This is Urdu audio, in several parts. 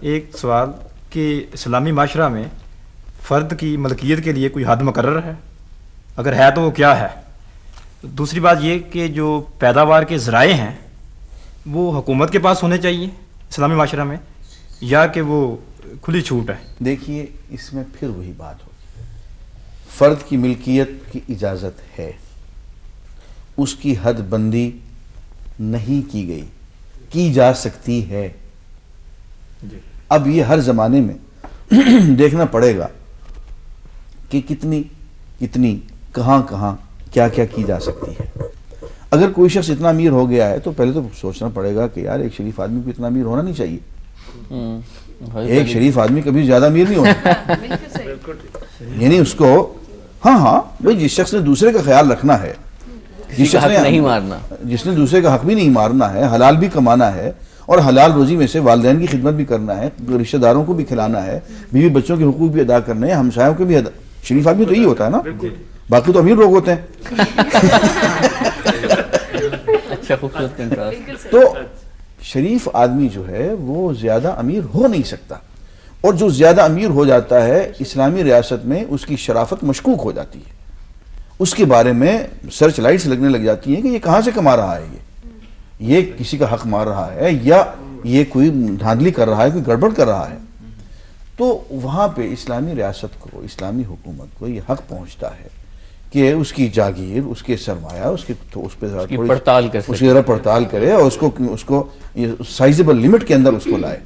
ایک سوال کہ اسلامی معاشرہ میں فرد کی ملکیت کے لیے کوئی حد مقرر ہے؟ اگر ہے تو وہ کیا ہے؟ دوسری بات یہ کہ جو پیداوار کے ذرائع ہیں وہ حکومت کے پاس ہونے چاہیے اسلامی معاشرہ میں، یا کہ وہ کھلی چھوٹ ہے؟ دیکھیے اس میں پھر وہی بات ہوگی، فرد کی ملکیت کی اجازت ہے، اس کی حد بندی نہیں کی گئی، کی جا سکتی ہے۔ اب یہ ہر زمانے میں دیکھنا پڑے گا کہ کتنی کہاں کیا کی جا سکتی ہے۔ اگر کوئی شخص اتنا امیر ہو گیا ہے تو پہلے تو سوچنا پڑے گا کہ یار ایک شریف آدمی کو اتنا امیر ہونا نہیں چاہیے۔ ایک شریف آدمی کبھی زیادہ امیر نہیں ہوتا، یعنی اس کو بھئی جس شخص نے دوسرے کا خیال رکھنا ہے، جس نے دوسرے کا حق بھی نہیں مارنا ہے، حلال بھی کمانا ہے اور حلال روزی میں سے والدین کی خدمت بھی کرنا ہے، رشتہ داروں کو بھی کھلانا ہے، بیوی بچوں کے حقوق بھی ادا کرنے ہیں، ہمسایوں کے بھی شریف آدمی تو یہی ہوتا ہے نا، باقی تو امیر لوگ ہوتے ہیں۔ تو شریف آدمی جو ہے وہ زیادہ امیر ہو نہیں سکتا، اور جو زیادہ امیر ہو جاتا ہے اسلامی ریاست میں اس کی شرافت مشکوک ہو جاتی ہے، اس کے بارے میں سرچ لائٹس لگنے لگ جاتی ہیں کہ یہ کہاں سے کما رہا ہے، یہ کسی کا حق مار رہا ہے یا یہ کوئی دھاندلی کر رہا ہے، کوئی گڑبڑ کر رہا ہے۔ تو وہاں پہ اسلامی ریاست کو، اسلامی حکومت کو یہ حق پہنچتا ہے کہ اس کی جاگیر، اس کے سرمایہ، اس پہ پڑتال کرے اور اس کو سائزیبل لمٹ کے اندر اس کو لائے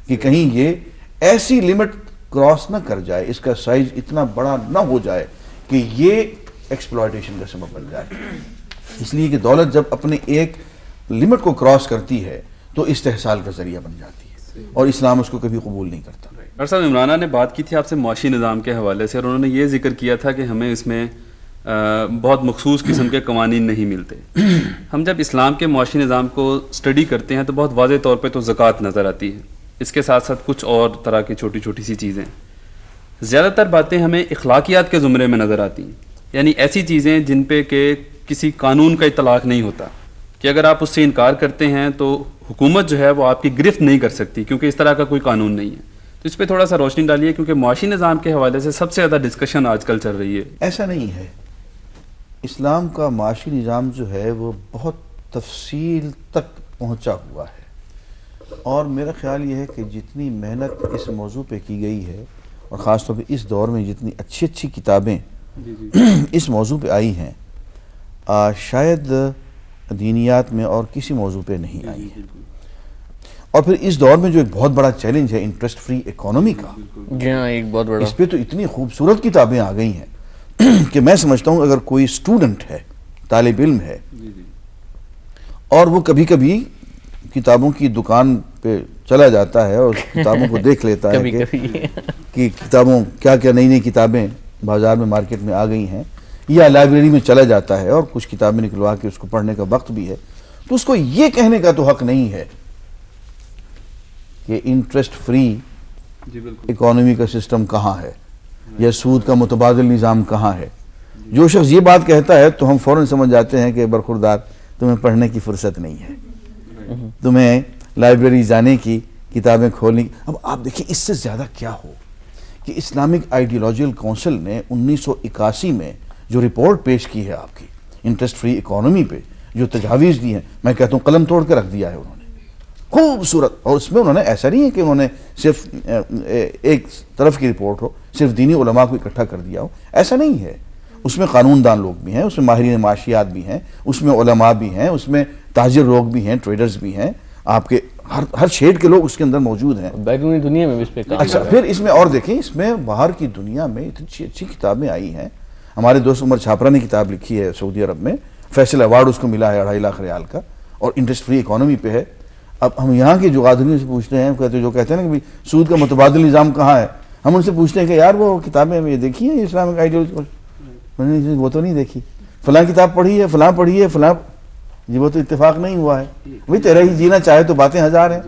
کہ کہیں یہ ایسی لمٹ کراس نہ کر جائے، اس کا سائز اتنا بڑا نہ ہو جائے کہ یہ ایکسپلائٹیشن کا سبب بن جائے۔ اس لیے کہ دولت جب اپنے ایک لمٹ کو کراس کرتی ہے تو استحصال کا ذریعہ بن جاتی ہے، اور اسلام اس کو کبھی قبول نہیں کرتا۔ ڈاکٹر صاحب، عمرانہ نے بات کی تھی آپ سے معاشی نظام کے حوالے سے، اور انہوں نے یہ ذکر کیا تھا کہ ہمیں اس میں بہت مخصوص قسم کے قوانین نہیں ملتے۔ ہم جب اسلام کے معاشی نظام کو اسٹڈی کرتے ہیں تو بہت واضح طور پہ تو زکوٰۃ نظر آتی ہے، اس کے ساتھ ساتھ کچھ اور طرح کی چھوٹی چھوٹی سی چیزیں، زیادہ تر باتیں ہمیں اخلاقیات کے زمرے میں نظر آتی ہیں، یعنی ایسی چیزیں جن پہ کہ کسی قانون کا اطلاق نہیں ہوتا، کہ اگر آپ اس سے انکار کرتے ہیں تو حکومت جو ہے وہ آپ کی گرفت نہیں کر سکتی کیونکہ اس طرح کا کوئی قانون نہیں ہے۔ تو اس پہ تھوڑا سا روشنی ڈالیے، کیونکہ معاشی نظام کے حوالے سے سب سے زیادہ ڈسکشن آج کل چل رہی ہے۔ ایسا نہیں ہے، اسلام کا معاشی نظام جو ہے وہ بہت تفصیل تک پہنچا ہوا ہے، اور میرا خیال یہ ہے کہ جتنی محنت اس موضوع پہ کی گئی ہے، اور خاص طور پہ اس دور میں جتنی اچھی کتابیں اس موضوع پہ آئی ہیں، شاید دینیات میں اور کسی موضوع پہ نہیں آئی ہے۔ اور پھر اس دور میں جو ایک بہت بڑا چیلنج ہے انٹرسٹ فری اکانومی کا، ایک بہت بڑا، اس پہ تو اتنی خوبصورت کتابیں آ گئی ہیں کہ میں سمجھتا ہوں اگر کوئی اسٹوڈنٹ ہے، طالب علم ہے، اور وہ کبھی کتابوں کی دکان پہ چلا جاتا ہے اور کتابوں کو دیکھ لیتا ہے کہ کتابوں کیا نئی کتابیں بازار میں مارکیٹ میں آ گئی ہیں، یا لائبریری میں چلا جاتا ہے اور کچھ کتابیں نکلوا کے اس کو پڑھنے کا وقت بھی ہے، تو اس کو یہ کہنے کا تو حق نہیں ہے کہ انٹرسٹ فری اکانومی کا سسٹم کہاں ہے یا سود کا متبادل نظام کہاں ہے۔ جو شخص یہ بات کہتا ہے تو ہم فوراً سمجھ جاتے ہیں کہ برخوردار، تمہیں پڑھنے کی فرصت نہیں ہے، تمہیں لائبریری جانے کی، کتابیں کھولنے کی۔ اب آپ دیکھیں اس سے زیادہ کیا ہو کہ اسلامک آئیڈیالوجیکل کونسل نے 1981 میں جو رپورٹ پیش کی ہے آپ کی انٹرسٹ فری اکانومی پہ، جو تجاویز دی ہیں، میں کہتا ہوں قلم توڑ کے رکھ دیا ہے انہوں نے، خوبصورت۔ اور اس میں انہوں نے ایسا نہیں ہے کہ انہوں نے صرف ایک طرف کی رپورٹ ہو، صرف دینی علماء کو اکٹھا کر دیا ہو، ایسا نہیں ہے۔ اس میں قانون دان لوگ بھی ہیں، اس میں ماہرین معاشیات بھی ہیں، اس میں علماء بھی ہیں، اس میں تاجر لوگ بھی ہیں، ٹریڈرز بھی ہیں، آپ کے ہر شیڈ کے لوگ اس کے اندر موجود ہیں، بیرونی دنیا میں بھی اس پہ کام۔ اچھا، پھر اس میں اور دیکھیں، اس میں باہر کی دنیا میں اتنی اچھی کتابیں آئی ہیں۔ ہمارے دوست عمر چھاپرا نے کتاب لکھی ہے سعودی عرب میں، فیصل ایوارڈ اس کو ملا ہے 2.5 لاکھ ریال کا، اور انٹرسٹ فری اکانومی پہ ہے۔ اب ہم یہاں کے جو قادریوں سے پوچھتے ہیں، جو کہتے ہیں نا کہ سود کا متبادل نظام کہاں ہے، ہم ان سے پوچھتے ہیں کہ یار وہ کتابیں یہ دیکھی ہیں اسلامک آئیڈیالوجی؟ وہ تو نہیں دیکھی، فلاں کتاب پڑھی ہے، فلاں پڑھی ہے، فلاں، جی وہ تو اتفاق نہیں ہوا ہے۔ بھئی تیرا ہی جینا چاہے تو باتیں ہزار ہیں۔